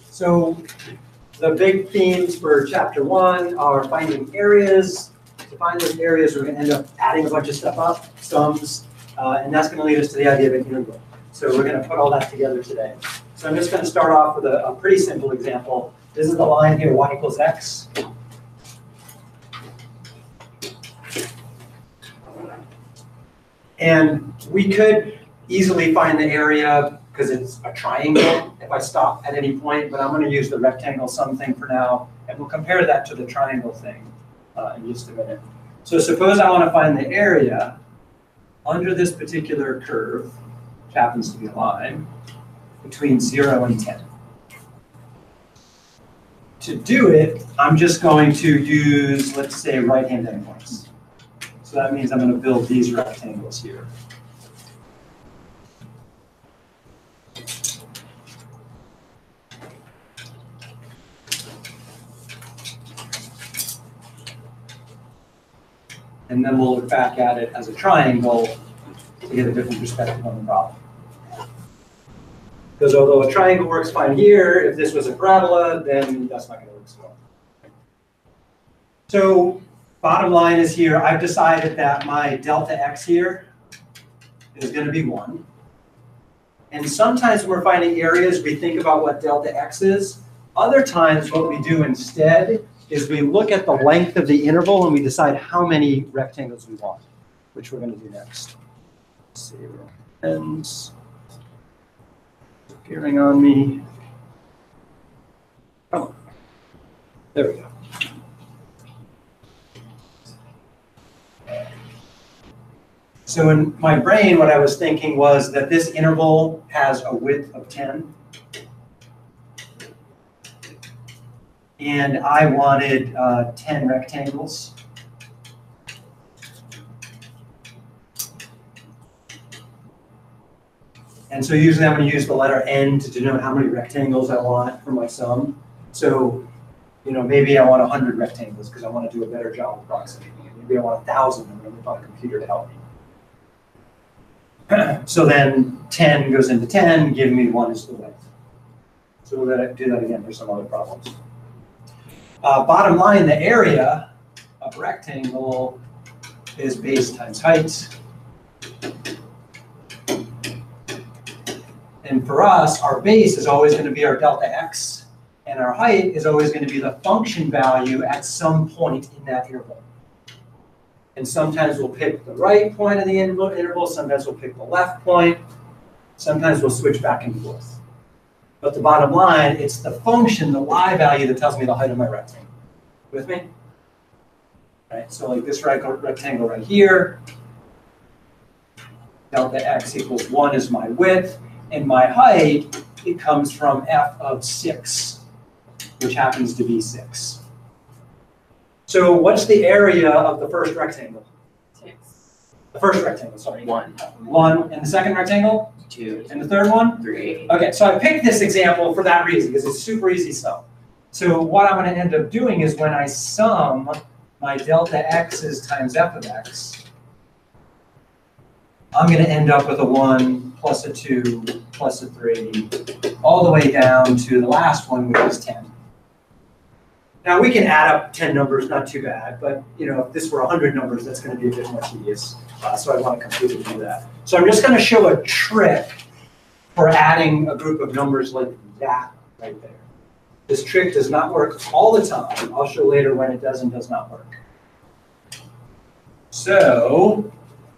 So the big themes for chapter 1 are finding areas. To find those areas, we're going to end up adding a bunch of stuff up, sums, and that's going to lead us to the idea of an integral. So we're going to put all that together today. So I'm just going to start off with a pretty simple example. This is the line here, y equals x. And we could easily find the area because it's a triangle if I stop at any point, but I'm going to use the rectangle sum thing for now, and we'll compare that to the triangle thing in just a minute. So suppose I want to find the area under this particular curve, which happens to be a line, between 0 and 10. To do it, I'm just going to use, let's say, right-hand endpoints. So that means I'm going to build these rectangles here. And then we'll look back at it as a triangle to get a different perspective on the problem. Because although a triangle works fine here, if this was a parabola, then that's not going to work so well. So bottom line is here, I've decided that my delta x here is going to be 1. And sometimes when we're finding areas, we think about what delta x is. Other times what we do instead is we look at the length of the interval and we decide how many rectangles we want, which we're going to do next. Let's see, ends appearing on me. Come on. There we go. So in my brain, what I was thinking was that this interval has a width of 10. And I wanted 10 rectangles. And so usually I'm going to use the letter N to denote how many rectangles I want for my sum. So, you know, maybe I want 100 rectangles because I want to do a better job approximating it. Maybe I want 1,000 and I'm going to find a computer to help me. So then 10 goes into 10, giving me 1 is the width. So we're going to do that again for some other problems. Bottom line, the area of a rectangle is base times height. And for us, our base is always going to be our delta x, and our height is always going to be the function value at some point in that interval. And sometimes we'll pick the right point of the interval, sometimes we'll pick the left point, sometimes we'll switch back and forth. But the bottom line, it's the function, the y value, that tells me the height of my rectangle. With me? Right, so like this rectangle right here, delta x equals 1 is my width, and my height, it comes from f of 6, which happens to be 6. So what's the area of the first rectangle? 6. The first rectangle, sorry. 1. 1. And the second rectangle? 2. And the third one? 3. Okay, so I picked this example for that reason, because it's super easy sum. So what I'm going to end up doing is when I sum my delta x's times f of x, I'm going to end up with a 1 plus a 2 plus a 3, all the way down to the last one, which is 10. Now we can add up 10 numbers, not too bad, but you know, if this were 100 numbers, that's going to be a bit more tedious. So I want to completely do that. So I'm just going to show a trick for adding a group of numbers like that right there. This trick does not work all the time. I'll show later when it does and does not work. So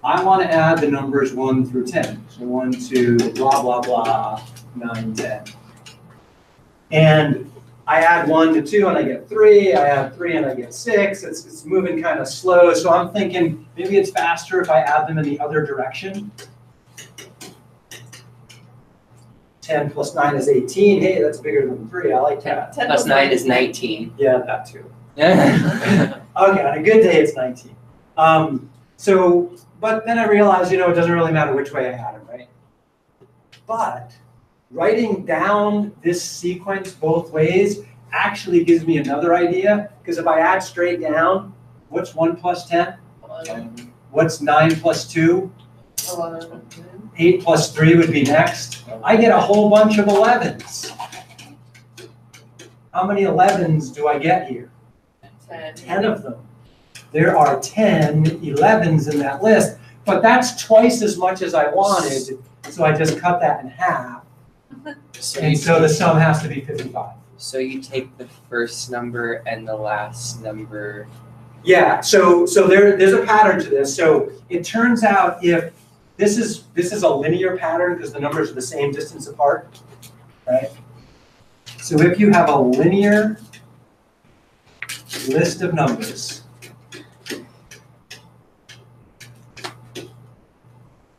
I want to add the numbers 1 through 10. So 1, 2, blah, blah, blah, 9, 10. And I add 1 to 2 and I get 3. I add 3 and I get 6. It's moving kind of slow. So I'm thinking maybe it's faster if I add them in the other direction. 10 plus 9 is 18. Hey, that's bigger than 3. I like that. 10 plus 9 is 19. Yeah, that too. Okay, on a good day, it's 19. But then I realized, you know, it doesn't really matter which way I add them, right? But writing down this sequence both ways actually gives me another idea, because if I add straight down, what's 1 plus 10? 1. What's 9 plus 2? 8 plus 3 would be next. I get a whole bunch of 11s. How many 11s do I get here? 10 of them. There are 10 11s in that list, but that's twice as much as I wanted, so I just cut that in half. And so the sum has to be 55. So you take the first number and the last number. Yeah, so there's a pattern to this. So it turns out if this is a linear pattern because the numbers are the same distance apart, right? So if you have a linear list of numbers,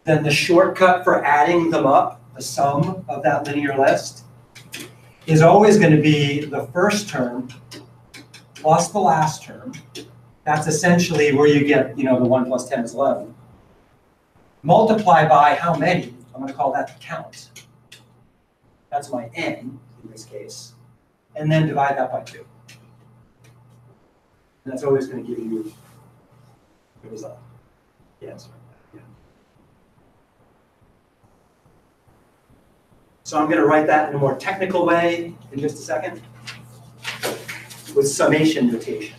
then the shortcut for adding them up, the sum of that linear list, is always going to be the first term plus the last term. That's essentially where you get, the 1 plus 10 is 11. Multiply by how many? I'm going to call that the count. That's my n in this case. And then divide that by 2. And that's always going to give you the result. The answer. Yeah. So I'm going to write that in a more technical way in just a second with summation notation.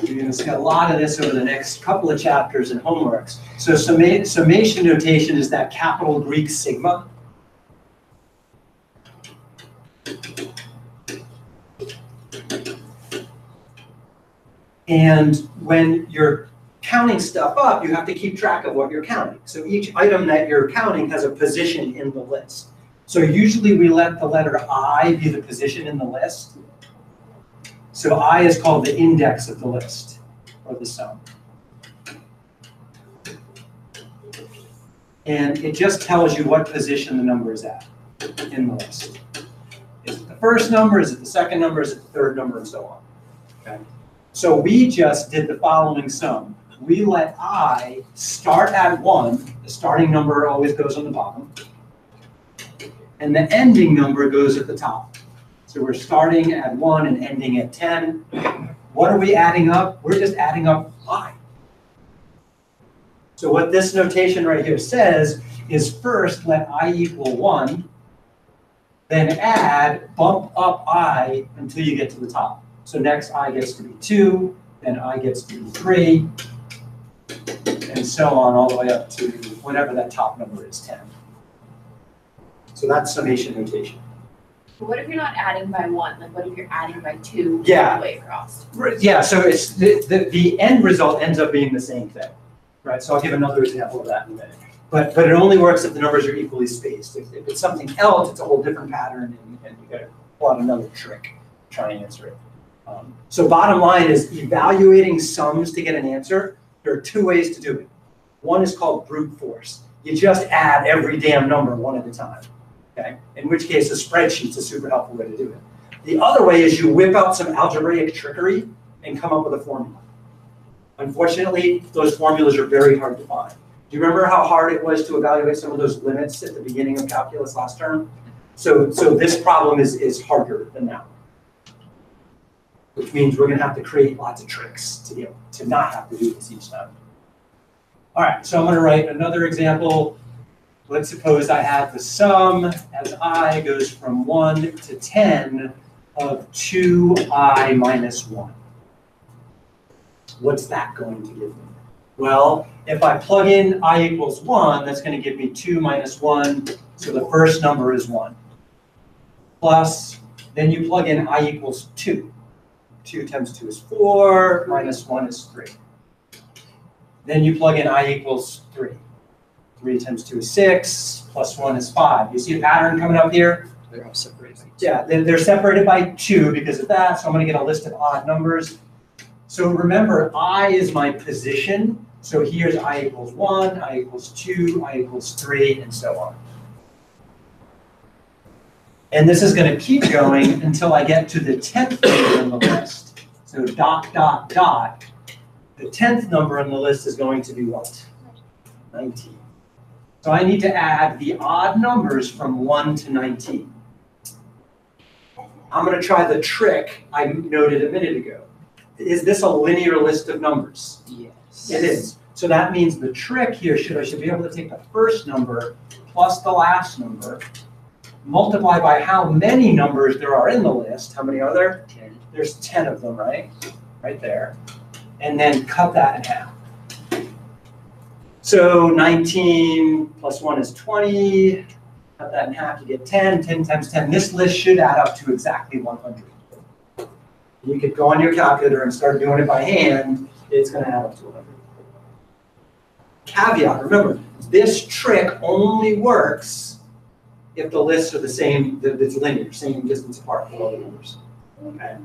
You're going to see a lot of this over the next couple of chapters in homeworks. So summation notation is that capital Greek sigma. And when you're counting stuff up, you have to keep track of what you're counting. So each item that you're counting has a position in the list. So usually we let the letter I be the position in the list. So I is called the index of the list, or the sum. And it just tells you what position the number is at in the list. Is it the first number, is it the second number, is it the third number, and so on. Okay. So we just did the following sum. We let I start at 1, the starting number always goes on the bottom, and the ending number goes at the top. So we're starting at 1 and ending at 10. What are we adding up? We're just adding up I. So what this notation right here says is first let I equal 1, then add, bump up I until you get to the top. So next I gets to be 2, then I gets to be 3, and so on all the way up to whatever that top number is, 10. So that's summation notation. But what if you're not adding by 1? Like what if you're adding by 2 Yeah. all the way across? Yeah, so it's the end result ends up being the same thing, right? So I'll give another example of that in a minute. But it only works if the numbers are equally spaced. If it's something else, it's a whole different pattern, and you got to pull out another trick to try and answer it. So bottom line is evaluating sums to get an answer. There are 2 ways to do it. One is called brute force. You just add every damn number one at a time. Okay? In which case a spreadsheet's a super helpful way to do it. The other way is you whip out some algebraic trickery and come up with a formula. Unfortunately, those formulas are very hard to find. Do you remember how hard it was to evaluate some of those limits at the beginning of calculus last term? So this problem is harder than that, which means we're going to have to create lots of tricks to not have to do this each time. All right, so I'm going to write another example. Let's suppose I have the sum as I goes from 1 to 10 of 2I minus 1. What's that going to give me? Well, if I plug in I equals 1, that's going to give me 2 minus 1, so the first number is 1. Plus, then you plug in I equals 2. 2 times 2 is 4, minus 1 is 3. Then you plug in I equals 3. 3 times 2 is 6, plus 1 is 5. You see a pattern coming up here? They're all separated by 2. Yeah, they're separated by 2 because of that, so I'm going to get a list of odd numbers. So remember, I is my position. So here's I equals 1, I equals 2, I equals 3, and so on. And this is going to keep going until I get to the 10th number on the list. So dot, dot, dot. The 10th number on the list is going to be what? 19. So I need to add the odd numbers from 1 to 19. I'm going to try the trick I noted a minute ago. Is this a linear list of numbers? Yes. It is. So that means the trick here I should be able to take the first number plus the last number, multiply by how many numbers there are in the list. How many are there? 10. There's 10 of them, right? Right there. And then cut that in half. So 19 plus 1 is 20. Cut that in half, you get 10. 10 times 10. This list should add up to exactly 100. You could go on your calculator and start doing it by hand. It's going to add up to 100. Caveat, remember, this trick only works if the lists are the same, that it's linear, same distance apart for all the numbers. Okay.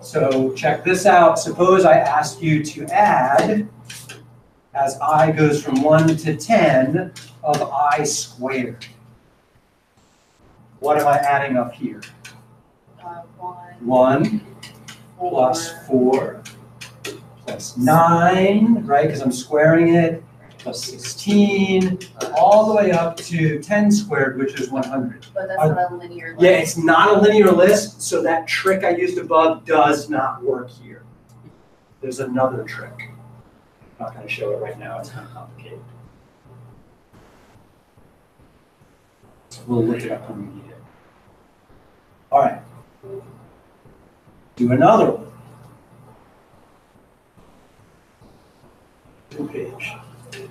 So check this out. Suppose I ask you to add, as I goes from 1 to 10, of I squared. What am I adding up here? 1 plus 4 plus 9, right? Because I'm squaring it, plus 16, all the way up to 10 squared, which is 100. But that's not a linear list. Yeah, it's not a linear list, so that trick I used above does not work here. There's another trick. I'm not going to show it right now, it's kind of complicated. So we'll look it up when we need it. All right. Do another one. New page.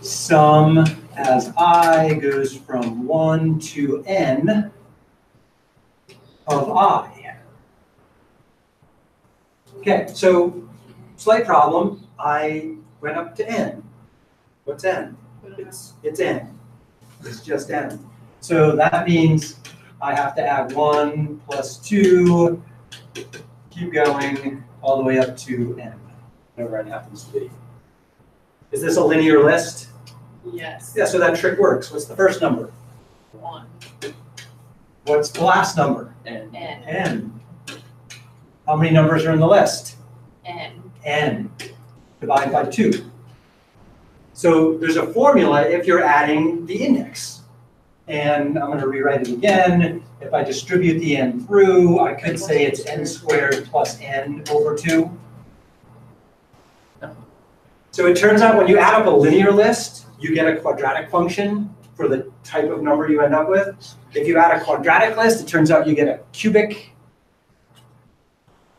Sum as I goes from 1 to n of I. Okay, so slight problem. I went up to n. What's n? It's n. It's just n. So that means I have to add 1 plus 2, keep going all the way up to n, whatever n happens to be. Is this a linear list? Yes. Yeah, so that trick works. What's the first number? 1. What's the last number? And N. N. How many numbers are in the list? N. N. Divide by 2. So there's a formula if you're adding the index. And I'm going to rewrite it again. If I distribute the n through, I could say it's n squared plus n over 2. So it turns out when you add up a linear list, you get a quadratic function for the type of number you end up with. If you add a quadratic list, it turns out you get a cubic.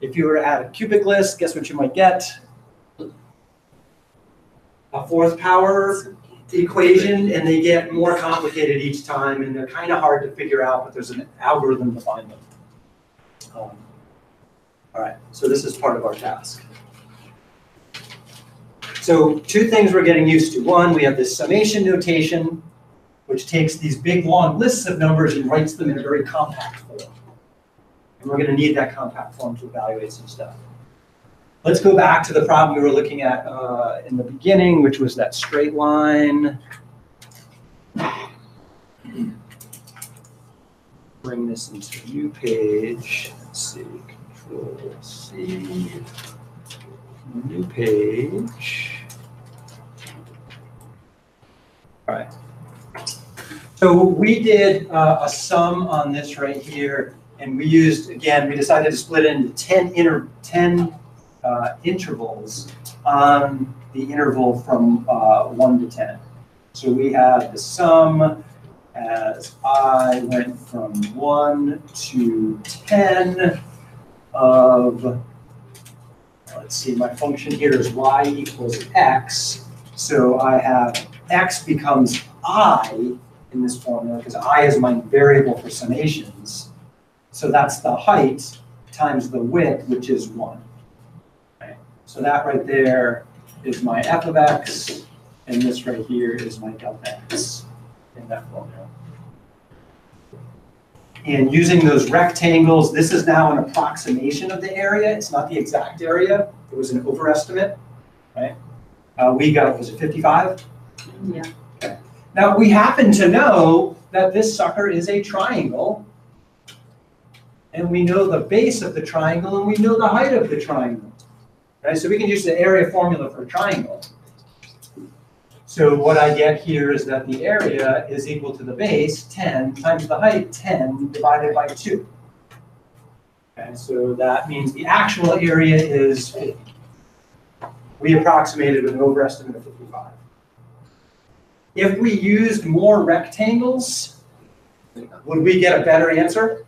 If you were to add a cubic list, guess what you might get? A fourth power equation, and they get more complicated each time, and they're kind of hard to figure out, but there's an algorithm to find them. All right, so this is part of our task. So 2 things we're getting used to. 1, we have this summation notation, which takes these big, long lists of numbers and writes them in a very compact form. And we're going to need that compact form to evaluate some stuff. Let's go back to the problem we were looking at in the beginning, which was that straight line. Bring this into a new page. Let's see, Control-C. New page. All right. So we did a sum on this right here, and we used, again, we decided to split it into 10 intervals on the interval from 1 to 10. So we had the sum as I went from 1 to 10 of, let's see, my function here is y equals x. So I have x becomes I in this formula because I is my variable for summations. So that's the height times the width, which is 1. Okay. So that right there is my f of x, and this right here is my delta x in that formula. And using those rectangles, this is now an approximation of the area. It's not the exact area. It was an overestimate, right? We got, was it 55? Yeah. Okay. Now, we happen to know that this sucker is a triangle, and we know the base of the triangle, and we know the height of the triangle, right? So we can use the area formula for a triangle. So what I get here is that the area is equal to the base, 10, times the height, 10, divided by 2. Okay, so that means the actual area is 50. We approximated with an overestimate of 55. If we used more rectangles, would we get a better answer?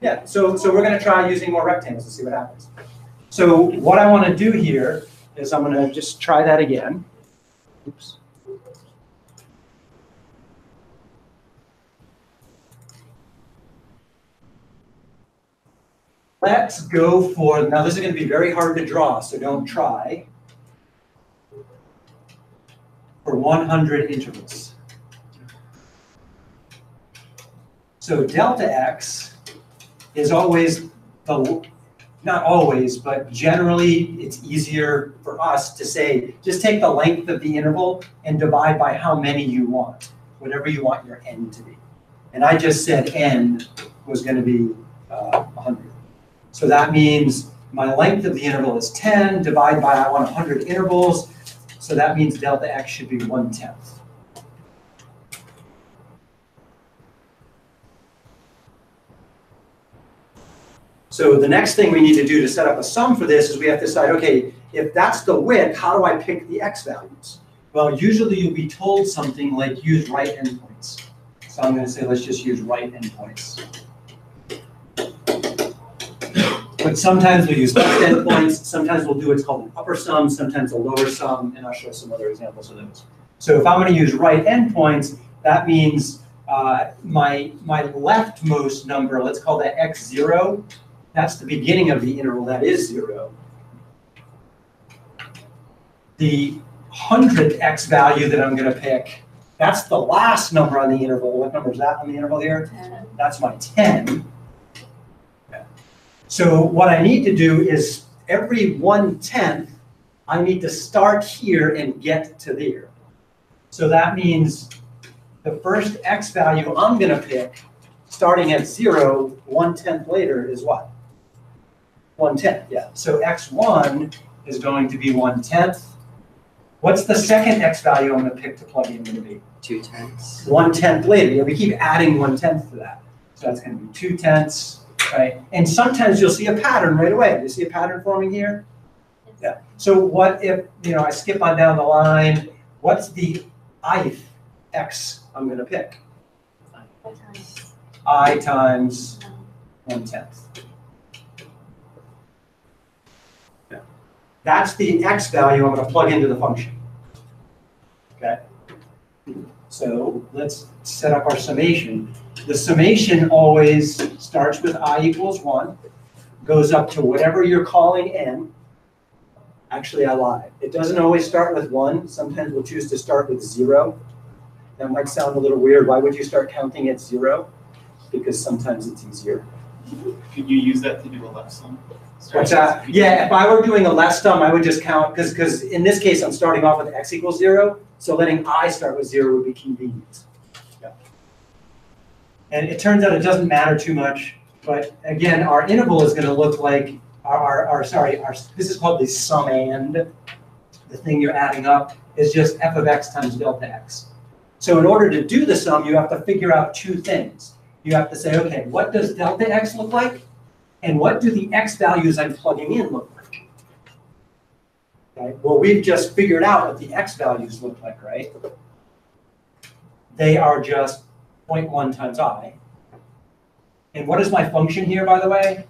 Yeah, so we're going to try using more rectangles and see what happens. So what I want to do here is I'm going to just try that again. Oops. Let's go for, now this is going to be very hard to draw, so don't try, for 100 intervals. So delta x is always not always, but generally it's easier for us to say, just take the length of the interval and divide by how many you want, whatever you want your n to be. And I just said n was going to be 100. So that means my length of the interval is 10, divide by, I want 100 intervals, so that means delta x should be 1/10. So the next thing we need to do to set up a sum for this is we have to decide, okay, if that's the width, how do I pick the x values? Well, usually you'll be told something like use right endpoints. So I'm going to say let's just use right endpoints. But sometimes we'll use left endpoints, sometimes we'll do what's called an upper sum, sometimes a lower sum, and I'll show some other examples of those. So if I'm going to use right endpoints, that means my leftmost number, let's call that x0, that's the beginning of the interval, that is 0. The 100th x value that I'm going to pick, that's the last number on the interval. What number is that on the interval here? 10. That's my 10. So what I need to do is every 1/10, I need to start here and get to there. So that means the first x value I'm going to pick, starting at 0, 1/10 later is what? 1/10, yeah. So x1 is going to be 1/10. What's the second x value I'm going to pick to plug in going to be? 2/10. 1/10 later. Yeah, we keep adding 1/10 to that. So that's going to be 2/10. Right? And sometimes you'll see a pattern right away. You see a pattern forming here? Yeah. So what if, I skip on down the line, what's the ith x I'm going to pick? I times 1/10. Yeah. That's the x value I'm going to plug into the function. Okay? So let's set up our summation. The summation always starts with I equals 1, goes up to whatever you're calling n. Actually, I lied. It doesn't always start with 1. Sometimes we'll choose to start with 0. That might sound a little weird. Why would you start counting at 0? Because sometimes it's easier. Could you use that to do a left sum? What's that? Yeah, if I were doing a left sum, I would just count, because in this case, I'm starting off with x equals 0. So letting I start with 0 would be convenient. And it turns out it doesn't matter too much, but again, our interval is going to look like this is called the sum and. The thing you're adding up is just f of x times delta x. So in order to do the sum, you have to figure out two things. You have to say, okay, what does delta x look like? And what do the x values I'm plugging in look like? Okay. Well, we've just figured out what the x values look like, right? They are just 0.1 times I. And what is my function here, by the way?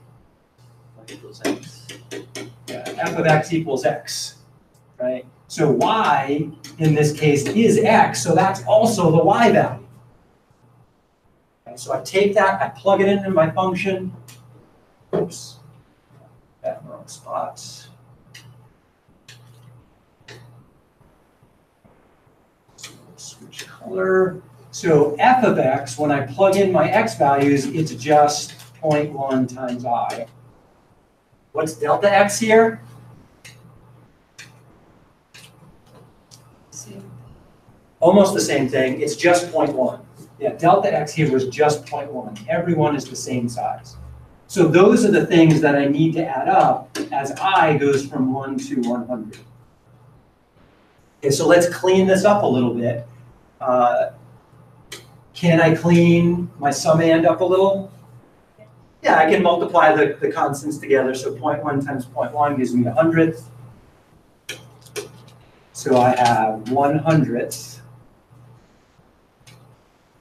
Equals x. Yeah, f of x equals x, right? So y, in this case, is x, so that's also the y value. Okay, so I take that, I plug it into my function. Oops, that wrong spot. Switch color. So f of x, when I plug in my x values, it's just 0.1 times I. What's delta x here? Almost the same thing. It's just 0.1. Yeah, delta x here was just 0.1. Everyone is the same size. So those are the things that I need to add up as I goes from 1 to 100. Okay, so let's clean this up a little bit. Can I clean my summand up a little? Yeah, I can multiply the constants together. So 0.1 times 0.1 gives me 100th. So I have 100th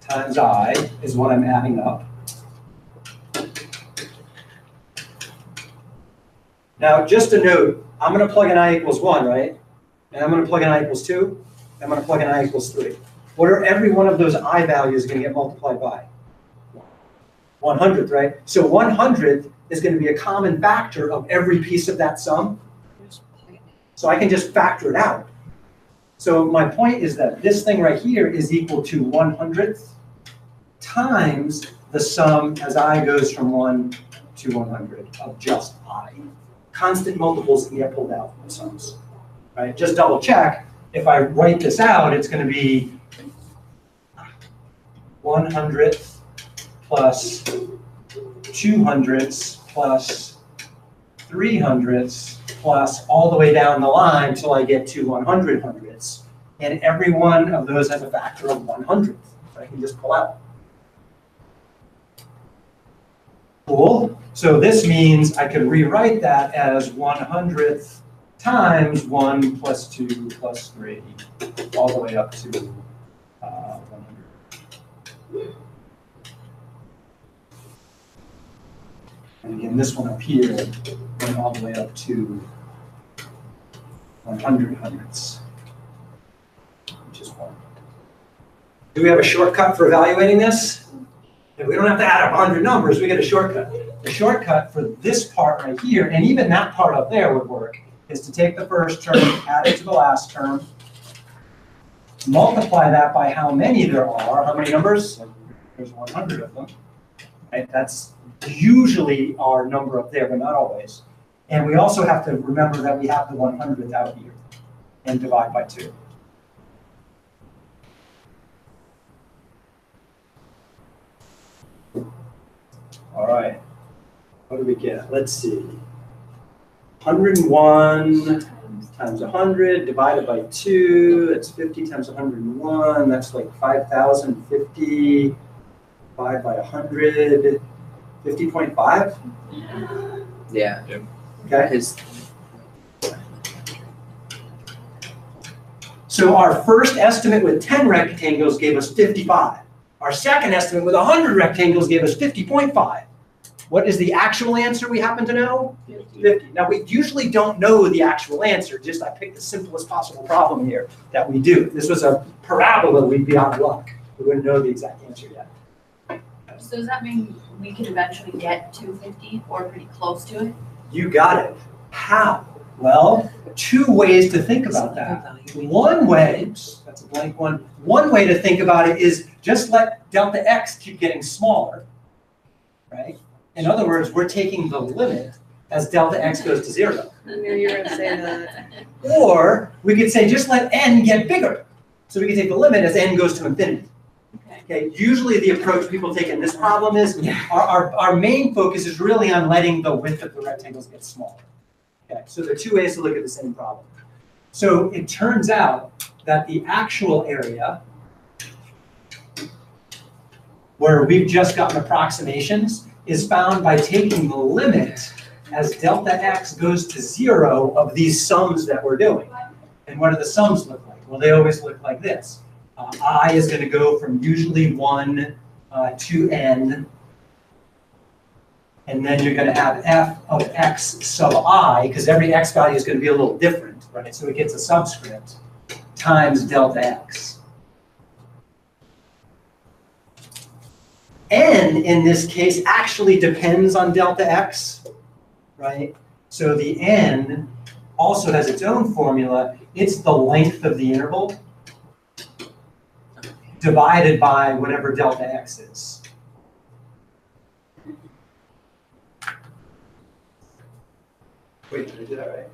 times I is what I'm adding up. Now, just a note, I'm going to plug in I equals 1, right? And I'm going to plug in I equals 2. I'm going to plug in I equals 3. What are every one of those I values going to get multiplied by? 100th, right? So 100th is going to be a common factor of every piece of that sum. So I can just factor it out. So my point is that this thing right here is equal to 100th times the sum as I goes from 1 to 100 of just I. Constant multiples can get pulled out from the sums. Right? Just double check. If I write this out, it's going to be 100th plus 200ths plus 300ths plus all the way down the line until I get to 100 hundredths. And every one of those has a factor of 100th that I can just pull out. Cool. So this means I could rewrite that as 100th times 1 plus 2 plus 3 all the way up to 100. And again, this one up here went all the way up to 100 hundredths, which is 1. Do we have a shortcut for evaluating this? If we don't have to add up 100 numbers, we get a shortcut. The shortcut for this part right here, and even that part up there would work, is to take the first term, add it to the last term, multiply that by how many there are. How many numbers? There's 100 of them. Right? That's usually our number up there, but not always. And we also have to remember that we have the 100th out here and divide by 2. All right. What do we get? Let's see. 101 times 100 divided by 2. That's 50 times 101. That's like 5,050 divided by 100. 50.5? Yeah. Okay. So our first estimate with 10 rectangles gave us 55. Our second estimate with 100 rectangles gave us 50.5. What is the actual answer we happen to know? 50. Now, we usually don't know the actual answer. Just I picked the simplest possible problem here that we do. If this was a parabola, we'd be out of luck. We wouldn't know the exact answer yet. So does that mean we can eventually get 250 or pretty close to it? You got it. How? Well, 2 ways to think about that. One way, that's a blank one. One way to think about it is just let delta x keep getting smaller, right? In other words, we're taking the limit as delta x goes to 0. I knew you were going to say that. Or we could say just let n get bigger. So we can take the limit as n goes to infinity. Okay, usually the approach people take in this problem is our main focus is really on letting the width of the rectangles get smaller. Okay, so there are 2 ways to look at the same problem. So it turns out that the actual area where we've just gotten approximations is found by taking the limit as delta x goes to 0 of these sums that we're doing. And what do the sums look like? Well, they always look like this. I is going to go from usually 1 to n, and then you're going to have f of x sub I, because every x value is going to be a little different, right? So it gets a subscript times delta x. N, in this case, actually depends on delta x, right? So the n also has its own formula. It's the length of the interval divided by whatever delta x is. Wait, did I do that right?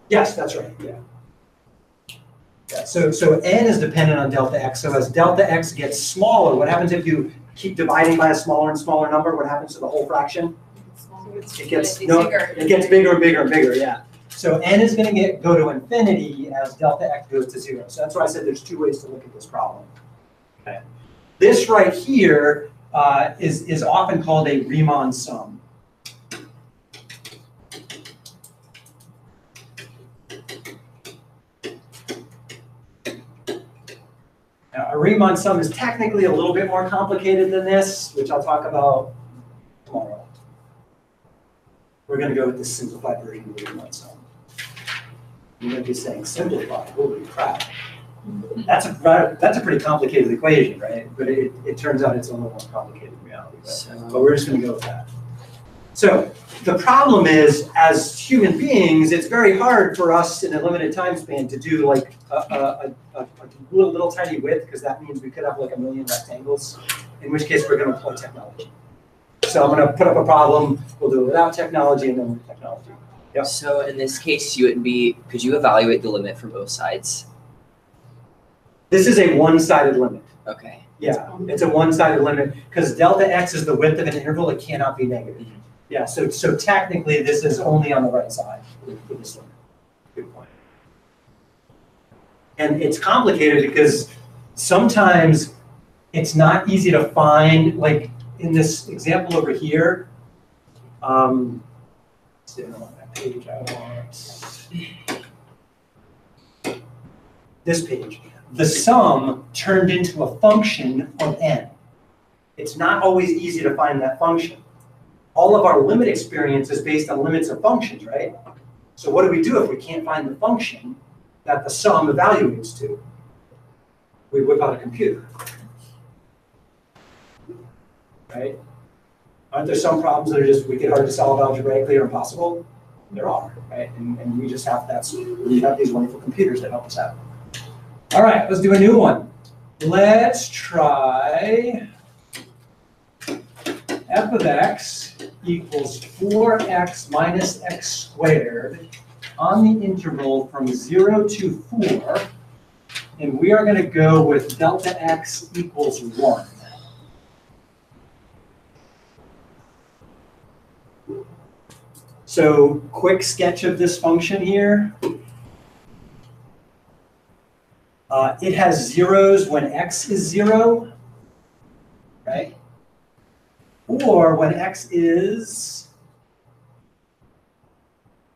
Yes, that's right, yeah. So n is dependent on delta x. So as delta x gets smaller, what happens if you keep dividing by a smaller and smaller number? What happens to the whole fraction? It gets bigger and bigger and bigger, yeah. So n is going to go to infinity as delta x goes to 0. So that's why I said there's two ways to look at this problem. Okay. This right here is often called a Riemann sum. Now, a Riemann sum is technically a little bit more complicated than this, which I'll talk about tomorrow. We're going to go with the simplified version of the Riemann sum. You're going to be saying simplified, holy crap. That's a pretty complicated equation, right? But it turns out it's a little more complicated in reality. But we're just going to go with that. So the problem is, as human beings, it's very hard for us in a limited time span to do like a little tiny width, because that means we could have like a million rectangles, in which case we're going to employ technology. So I'm going to put up a problem, we'll do it without technology and then with technology. Yep. So in this case, could you evaluate the limit for both sides? This is a one-sided limit. Okay. Yeah, it's a one-sided limit, because delta x is the width of an interval, it cannot be negative. Yeah, so technically this is only on the right side for this limit. Good point. And it's complicated because sometimes it's not easy to find, like in this example over here, let's see, I don't want that page, I want this page. The sum turned into a function of n. It's not always easy to find that function. All of our limit experience is based on limits of functions, right? So what do we do if we can't find the function that the sum evaluates to? We whip out a computer, right? Aren't there some problems that are just wicked hard to solve algebraically or impossible? There are, right? And we just have we have these wonderful computers that help us out. All right, let's do a new one. Let's try f of x equals 4x minus x squared on the interval from 0 to 4. And we are going to go with delta x equals 1. So quick sketch of this function here. It has zeros when x is 0, right? Or when x is,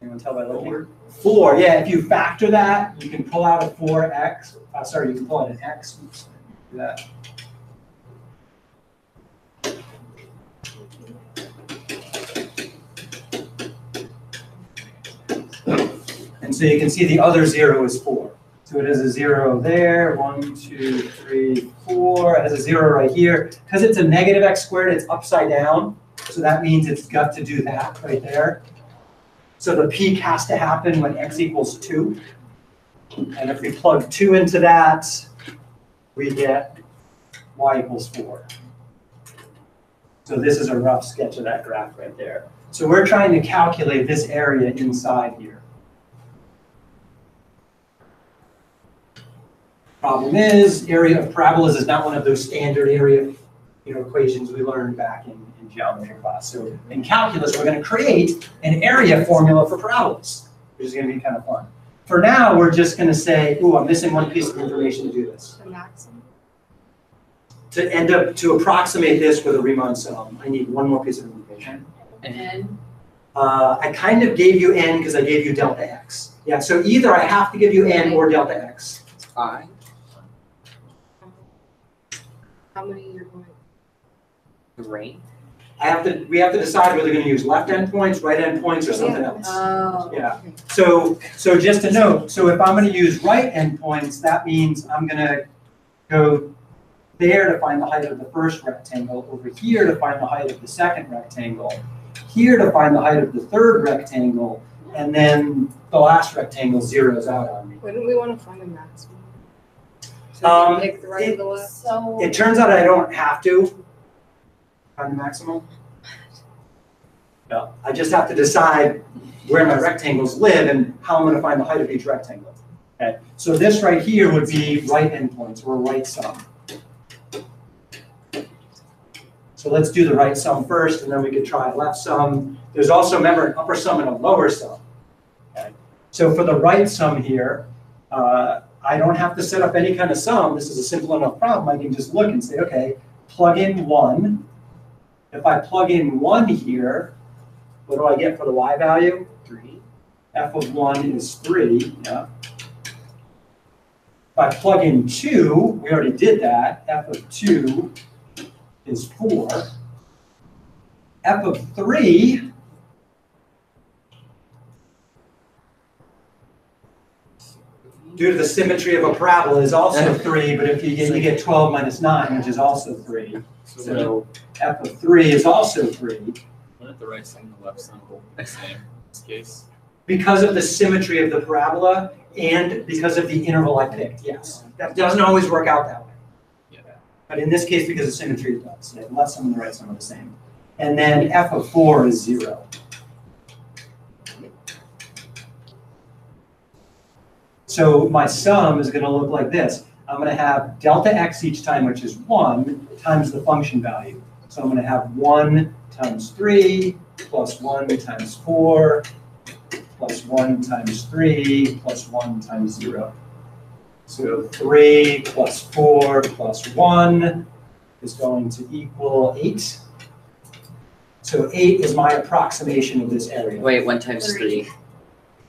anyone tell by looking? 4, yeah, if you factor that, you can pull out a 4x, sorry, you can pull out an x, oops, do that. And so you can see the other 0 is 4. So it has a 0 there, 1, 2, 3, 4. It has a 0 right here. Because it's a negative x squared, it's upside down. So that means it's got to do that right there. So the peak has to happen when x equals 2. And if we plug 2 into that, we get y equals 4. So this is a rough sketch of that graph right there. So we're trying to calculate this area inside here. Problem is, area of parabolas is not one of those standard area equations we learned back in geometry class. So in calculus, we're going to create an area formula for parabolas, which is going to be kind of fun. For now, we're just going to say, ooh, I'm missing one piece of information to do this. The maximum. To approximate this with a Riemann sum, I need one more piece of information. And I kind of gave you n because I gave you delta x. Yeah, so either I have to give you n or delta x. It's fine. How many you're going? Great. We have to decide whether we're going to use left endpoints, right endpoints, or something else. Oh. Yeah. Okay. So just a note, so if I'm going to use right endpoints, that means I'm going to go there to find the height of the first rectangle, over here to find the height of the second rectangle, here to find the height of the third rectangle, and then the last rectangle zeroes out on me. Wouldn't we want to find a maximum? So we can pick the right or the left? so It turns out I don't have to find the maximum. No, I just have to decide where my rectangles live and how I'm going to find the height of each rectangle. Okay, so this right here would be right endpoints, or right sum. So let's do the right sum first, and then we could try left sum. There's also, remember, an upper sum and a lower sum. Okay? So for the right sum here, I don't have to set up any kind of sum. This is a simple enough problem. I can just look and say, okay, plug in 1. If I plug in 1 here, what do I get for the y value? 3. F of 1 is 3. Yeah. If I plug in 2, we already did that. F of 2 is 4. F of 3 due to the symmetry of a parabola is also 3, but if you get 12 minus 9, which is also 3. So F of 3 is also 3. Wouldn't the right sum and the left sum both be the same in this case? Because of the symmetry of the parabola and because of the interval I picked, yes. That doesn't always work out that way. Yeah. But in this case, because of symmetry, it does. The left sum and the right sum are the same. And then F of 4 is 0. So my sum is going to look like this. I'm going to have delta x each time, which is 1, times the function value. So I'm going to have 1 times 3 plus 1 times 4 plus 1 times 3 plus 1 times 0. So 3 plus 4 plus 1 is going to equal 8. So 8 is my approximation of this area. Wait, 1 times 3.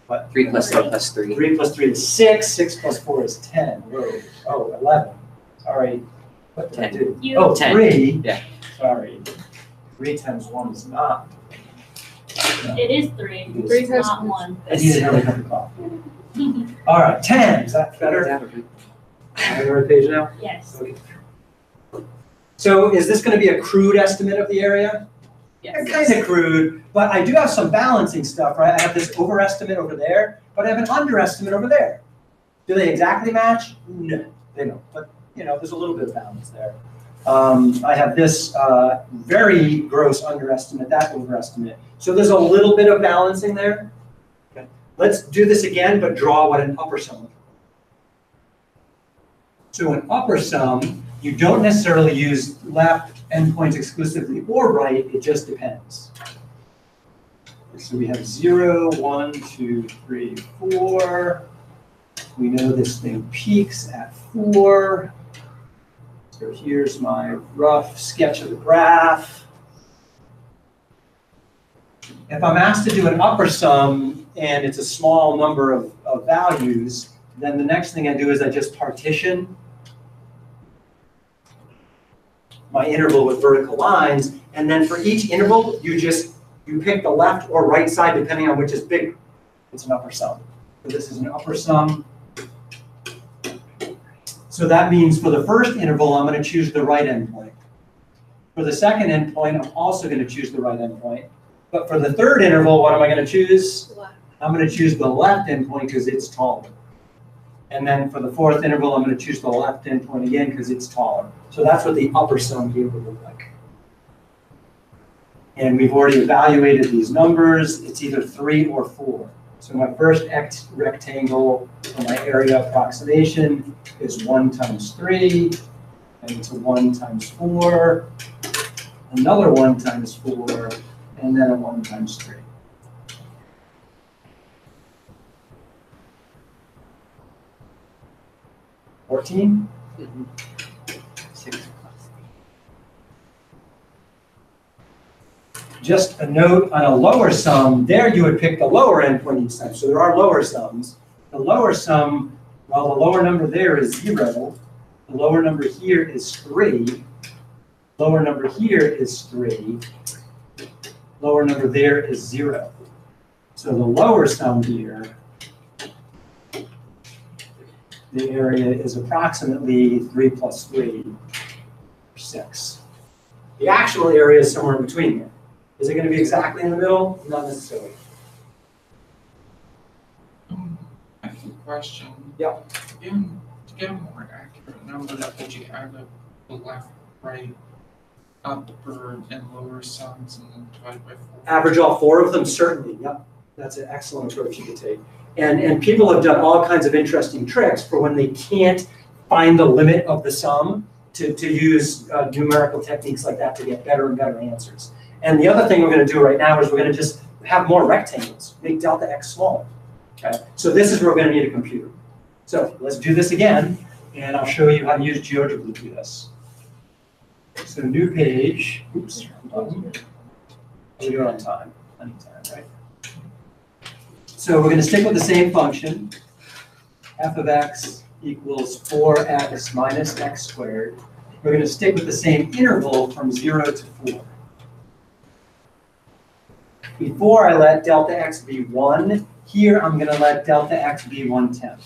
What? 3 plus 4 plus 3. 3 plus 3 is 6. 6 plus 4 is 10. Whoa. Oh, 11. Sorry. What did I 10. do? Oh, 10. 3. Yeah. Sorry. 3 times 1 is not. No. It is 3. It is. 3 times not 1. I need another cup of coffee. All right, 10. Is that better? Am I on the right page now? Yes. Okay. So is this going to be a crude estimate of the area? Yes. Kind of crude, but I do have some balancing stuff, right? I have this overestimate over there, but I have an underestimate over there. Do they exactly match? No, they don't. But there's a little bit of balance there. I have this very gross underestimate, that overestimate. So there's a little bit of balancing there. Okay. Let's do this again, but draw what an upper sum looks like. So an upper sum, you don't necessarily use left endpoints exclusively or right, it just depends. So we have 0, 1, 2, 3, 4. We know this thing peaks at 4. So here's my rough sketch of the graph. If I'm asked to do an upper sum and it's a small number of values, then the next thing I do is I just partition my interval with vertical lines, and then for each interval, you pick the left or right side depending on which is bigger. It's an upper sum. So this is an upper sum. So that means for the first interval, I'm going to choose the right endpoint. For the second endpoint, I'm also going to choose the right endpoint. But for the third interval, what am I going to choose? Left. I'm going to choose the left endpoint because it's taller. And then for the fourth interval, I'm going to choose the left endpoint again because it's taller. So that's what the upper sum here would look like. And we've already evaluated these numbers. It's either 3 or 4. So my first X rectangle for my area approximation is 1 times 3, and it's a 1 times 4, another 1 times 4, and then a 1 times 3. $14? 6 plus. Just a note on a lower sum, there you would pick the lower endpoint each time. So there are lower sums. The lower sum, well, the lower number there is 0. The lower number here is 3. Lower number here is 3. Lower number there is 0. So the lower sum here, the area is approximately 3 plus 3, 6. The actual area is somewhere in between here. Is it going to be exactly in the middle? Not necessarily. I have a question. Yeah. To get a more accurate number, could you add up the left, right, upper, and lower sums and then divide by 4? Average all 4 of them, certainly. Yep. That's an excellent approach you could take. And people have done all kinds of interesting tricks for when they can't find the limit of the sum to use numerical techniques like that to get better and better answers. And the other thing we're going to do right now is we're going to just have more rectangles, make delta x smaller. Okay, so this is where we're going to need a computer. So let's do this again, and I'll show you how to use GeoGebra to do this. So new page, oops, we'll do it on time, plenty of time, right? So we're going to stick with the same function, f of x equals 4x minus x squared. We're going to stick with the same interval from 0 to 4. Before I let delta x be 1, here I'm going to let delta x be 1/10.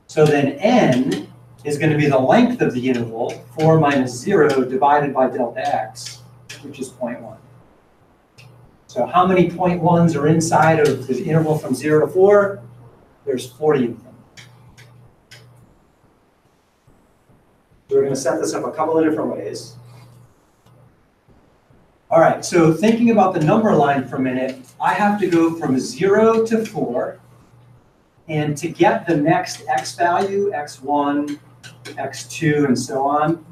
So then n is going to be the length of the interval, 4 minus 0 divided by delta x, which is 0.1. So how many 0.1s are inside of the interval from 0 to 4? There's 40 of them. So we're going to set this up a couple of different ways. All right, so thinking about the number line for a minute, I have to go from 0 to 4. And to get the next x value, x1, x2, and so on,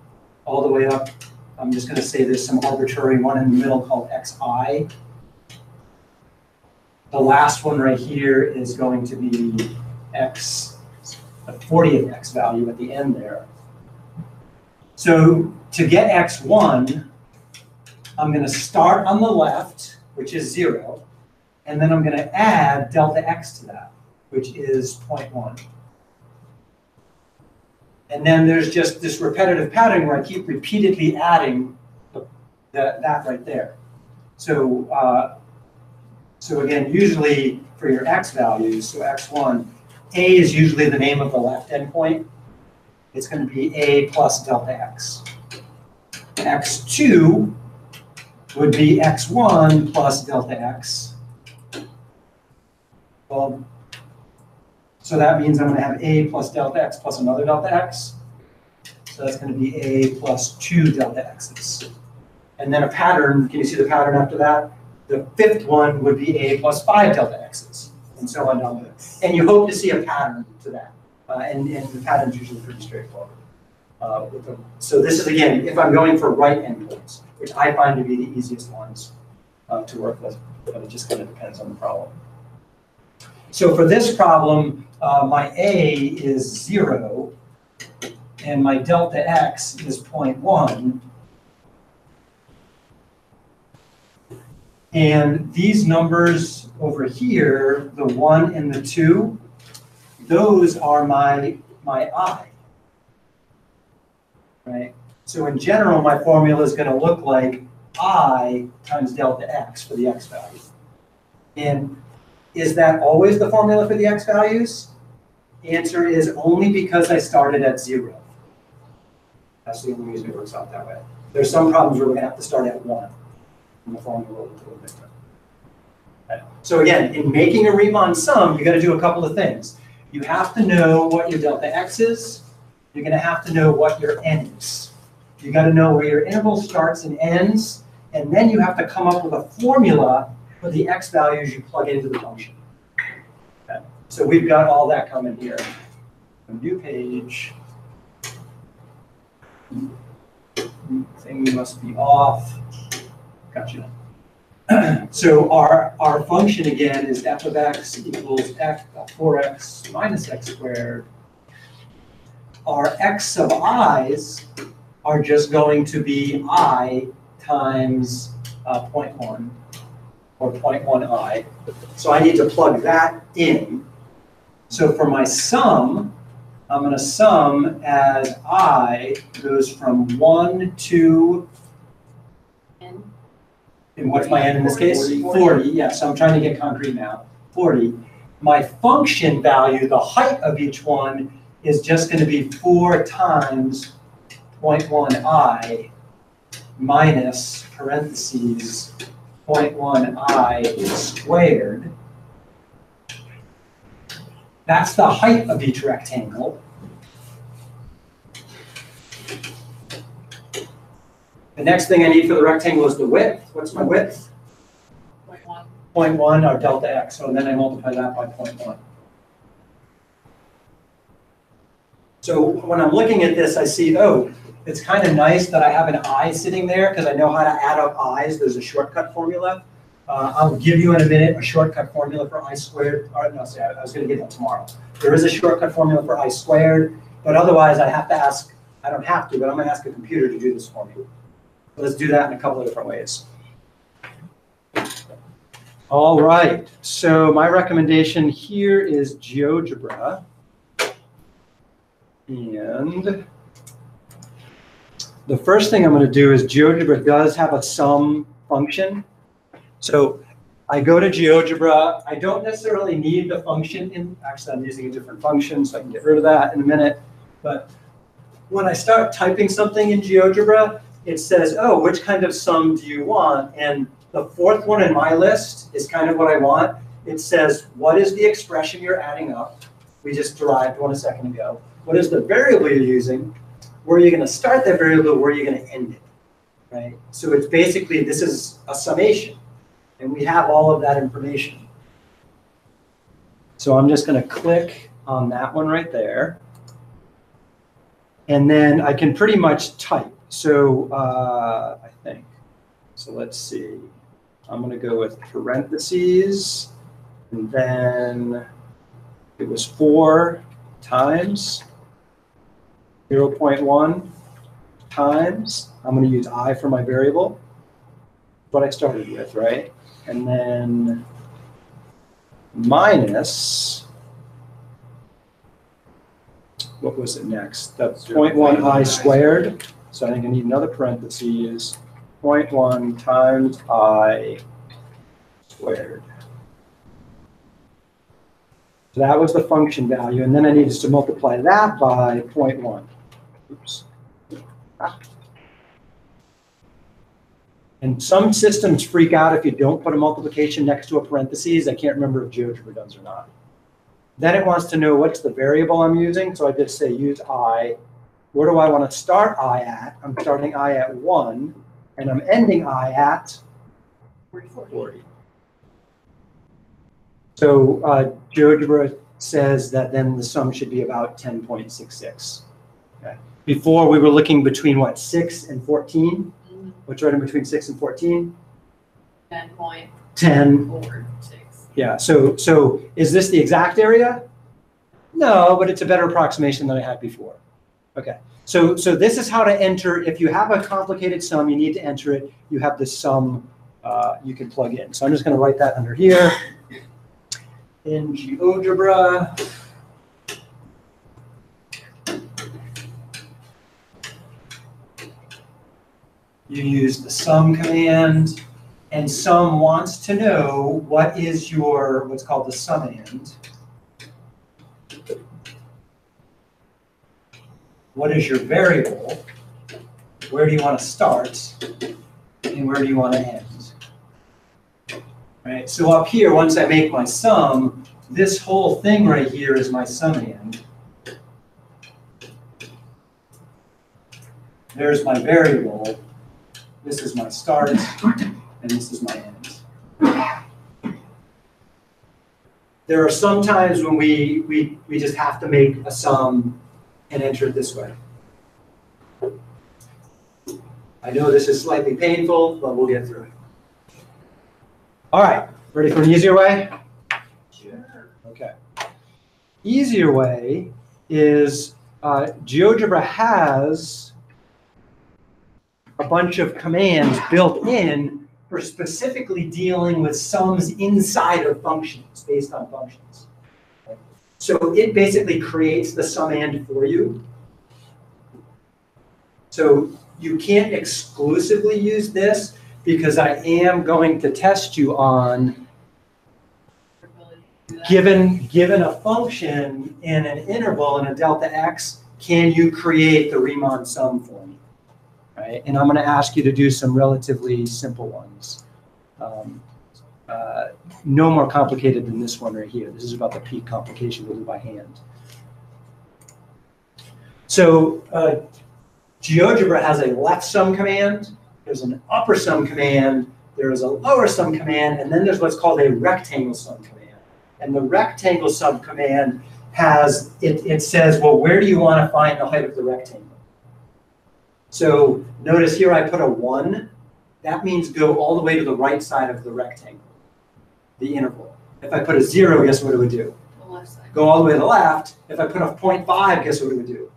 all the way up, I'm just going to say there's some arbitrary one in the middle called xi. The last one right here is going to be x, the 40th x value at the end there. So to get x1, I'm going to start on the left, which is 0, and then I'm going to add delta x to that, which is 0.1. And then there's just this repetitive pattern where I keep repeatedly adding that right there. So, so again, usually for your x values, so x1, a is usually the name of the left endpoint. It's going to be a plus delta x. x2 would be x1 plus delta x. Well, so that means I'm going to have a plus delta x plus another delta x. So that's going to be a plus 2 delta x's. And then a pattern, can you see the pattern after that? The fifth one would be a plus 5 delta x's, and so on down there. And you hope to see a pattern to that. And the pattern's usually pretty straightforward. So this is, again, if I'm going for right endpoints, which I find to be the easiest ones to work with, but it just kind of depends on the problem. So for this problem, my a is 0, and my delta x is 0.1. And these numbers over here, the 1 and the 2, those are my I. Right? So in general, my formula is going to look like I times delta x for the x value. And is that always the formula for the x values? The answer is only because I started at 0. That's the only reason it works out that way. There's some problems where we're going to have to start at 1. And the formula will look a little different. Okay. So again, in making a Riemann sum, you got to do a couple of things. You have to know what your delta x is. You're going to have to know what your n is. You got to know where your interval starts and ends, and then you have to come up with a formula for the x values you plug into the function. Okay. So we've got all that coming here. A new page. Thing must be off. Gotcha. So our function again is f of x equals 4x minus x squared. Our x of i's are just going to be I times 0.1 or 0.1i. So I need to plug that in. So for my sum, I'm going to sum as I goes from 1 to, N. and what's my n in this case? 40, yeah, so I'm trying to get concrete now. 40. My function value, the height of each one, is just going to be 4 times 0.1i minus parentheses 0.1i squared. That's the height of each rectangle. The next thing I need for the rectangle is the width. What's my width? 0.1. 0.1 or delta x, so then I multiply that by 0.1. So when I'm looking at this, I see, oh, it's kind of nice that I have an I sitting there because I know how to add up i's. There's a shortcut formula. I'll give you in a minute a shortcut formula for I squared. Or, no, sorry, I was going to get that tomorrow. There is a shortcut formula for I squared, but otherwise I have to ask, I don't have to, but I'm going to ask a computer to do this for me. Let's do that in a couple of different ways. All right, so my recommendation here is GeoGebra. And the first thing I'm going to do is GeoGebra does have a sum function. So I go to GeoGebra. I don't necessarily need the function in, actually I'm using a different function, so I can get rid of that in a minute. But when I start typing something in GeoGebra, it says, oh, which kind of sum do you want? And the fourth one in my list is kind of what I want. It says, what is the expression you're adding up? We just derived one a second ago. What is the variable you're using? Where are you going to start that variable? Where are you going to end it? Right? So it's basically, this is a summation. And we have all of that information. So I'm just going to click on that one right there. And then I can pretty much type. So I think, so let's see. I'm going to go with parentheses. And then it was 4 times 0.1 times. I'm going to use I for my variable. What I started with, right? And then minus, what was it next? That's 0.1 I squared. So I think I need another parentheses, 0.1 times I squared. So that was the function value. And then I needed to multiply that by 0.1. Oops. And some systems freak out if you don't put a multiplication next to a parentheses. I can't remember if GeoGebra does or not. Then it wants to know what's the variable I'm using. So I just say use I. Where do I want to start I at? I'm starting I at 1, and I'm ending I at 40. So GeoGebra says that then the sum should be about 10.66. Okay. Before we were looking between what, 6 and 14? What's right in between 6 and 14? 10.46. 10. Yeah, so is this the exact area? No, but it's a better approximation than I had before. Okay, so this is how to enter. If you have a complicated sum, you need to enter it. You have the sum you can plug in. So I'm just going to write that under here. In GeoGebra. You use the sum command, and sum wants to know what is your, what's called the summand. What is your variable? Where do you want to start? And where do you want to end? Right, so up here, once I make my sum, this whole thing right here is my summand. There's my variable. This is my start, and this is my end. There are some times when we just have to make a sum and enter it this way. I know this is slightly painful, but we'll get through it. All right, ready for an easier way? Sure. Okay. Easier way is GeoGebra has a bunch of commands built in for specifically dealing with sums inside of functions, based on functions. So it basically creates the summand for you. So you can't exclusively use this because I am going to test you on, given a function in an interval in a delta x, can you create the Riemann sum for me? Right? And I'm going to ask you to do some relatively simple ones. No more complicated than this one right here. This is about the peak complication we'll do by hand. So GeoGebra has a left sum command, there's an upper sum command, there is a lower sum command, and then there's what's called a rectangle sum command. And the rectangle sum command has, it says, well, where do you want to find the height of the rectangle? So notice here I put a 1. That means go all the way to the right side of the rectangle, the interval. If I put a 0, guess what it would do? The left side. Go all the way to the left. If I put a 0.5, guess what it would do?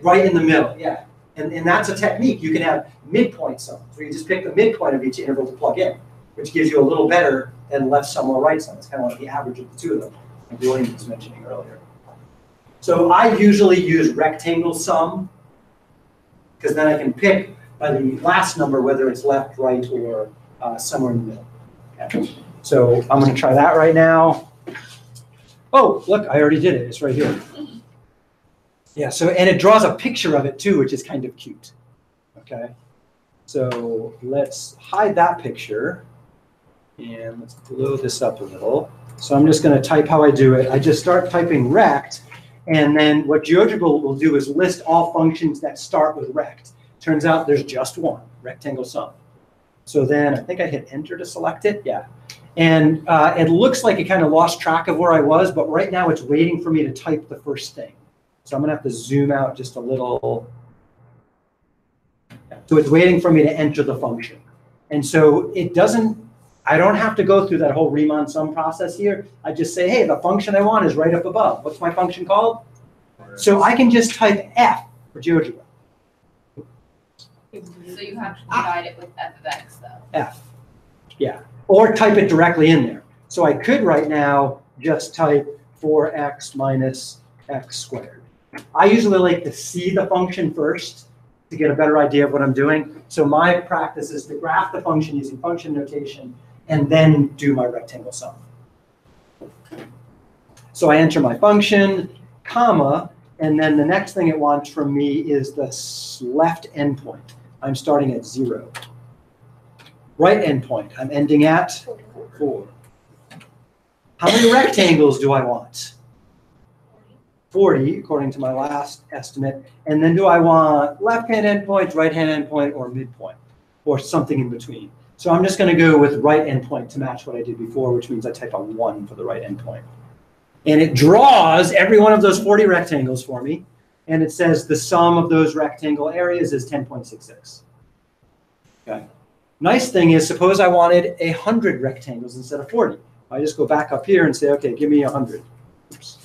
Right in the middle, yeah. And that's a technique. You can have midpoint sums, where you just pick the midpoint of each interval to plug in, which gives you a little better than left sum or right sum. It's kind of like the average of the two of them, like William was mentioning earlier. So I usually use rectangle sum, because then I can pick by the last number whether it's left, right, or somewhere in the middle. Okay. So I'm going to try that right now. Oh, look, I already did it. It's right here. Yeah, so, and it draws a picture of it too, which is kind of cute. Okay, so let's hide that picture and let's blow this up a little. So I'm just going to type how I do it. I just start typing rect, and then what GeoGebra will do is list all functions that start with rect. Turns out there's just one, rectangle sum. So then I think I hit enter to select it, yeah. And it looks like it kind of lost track of where I was, but right now it's waiting for me to type the first thing. So I'm going to have to zoom out just a little. So it's waiting for me to enter the function. And so it doesn't, I don't have to go through that whole Riemann sum process here. I just say, hey, the function I want is right up above. What's my function called? So I can just type F for GeoGebra. So you have to divide it with f of x though. F, yeah. Or type it directly in there. So I could right now just type 4x minus x squared. I usually like to see the function first to get a better idea of what I'm doing. So my practice is to graph the function using function notation and then do my rectangle sum. So I enter my function, comma, and then the next thing it wants from me is the left endpoint. I'm starting at 0. Right endpoint, I'm ending at 4. How many rectangles do I want? 40, according to my last estimate. And then do I want left-hand endpoint, right-hand endpoint, or midpoint, or something in between? So I'm just going to go with right endpoint to match what I did before, which means I type a 1 for the right endpoint. And it draws every one of those 40 rectangles for me. And it says the sum of those rectangle areas is 10.66. Okay. Nice thing is, suppose I wanted 100 rectangles instead of 40. I just go back up here and say, okay, give me 100. Oops.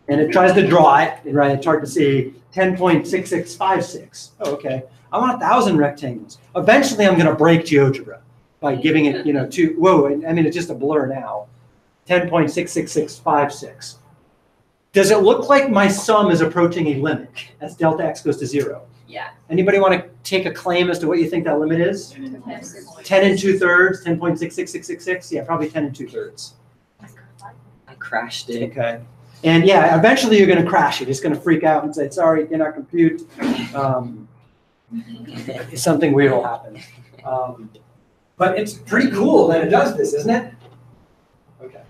And it tries to draw it, right? It's hard to see, 10.6656. Oh, okay. I want 1,000 rectangles. Eventually, I'm going to break GeoGebra by giving it, two. Whoa, I mean, it's just a blur now. 10.66656. Does it look like my sum is approaching a limit as delta x goes to 0? Yeah. Anybody want to take a claim as to what you think that limit is? 10 2/3, 10.66666? Yeah, probably 10 2/3. I crashed it. Okay. And yeah, eventually you're going to crash it. It's going to freak out and say, sorry, cannot compute. Something weird will happen. But it's pretty cool that it does this, isn't it? Okay.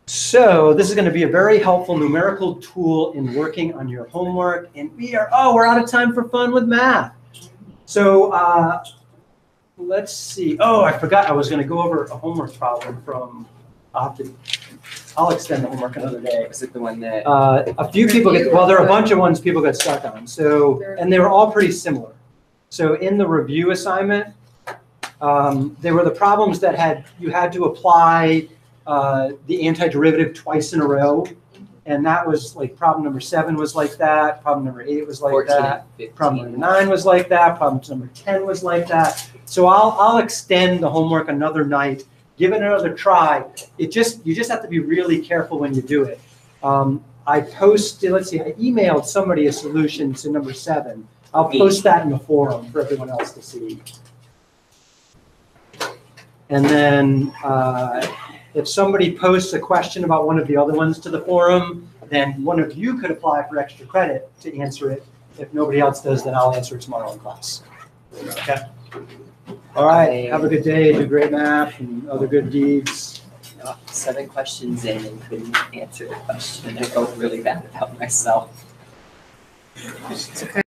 So this is going to be a very helpful numerical tool in working on your homework. And we're out of time for fun with math. So let's see. Oh, I forgot I was going to go over a homework problem from, I'll extend the homework another day. Was it the one that? A few people there are a bunch of ones people got stuck on. So, and they were all pretty similar. So in the review assignment, there were the problems that you had to apply the antiderivative twice in a row. And that was like problem number 7 was like that. Problem number 8 was like that. Problem number 9 was like that. Problem number 10 was like that. So I'll extend the homework another night. Give it another try. You just have to be really careful when you do it. I posted, let's see, I emailed somebody a solution to number 7. I'll post that in the forum for everyone else to see. And then if somebody posts a question about one of the other ones to the forum, then one of you could apply for extra credit to answer it. If nobody else does, then I'll answer it tomorrow in class. Okay. All right, have a good day, do great math and other good deeds. 7 questions in and couldn't answer the question. I felt really bad about myself. It's okay.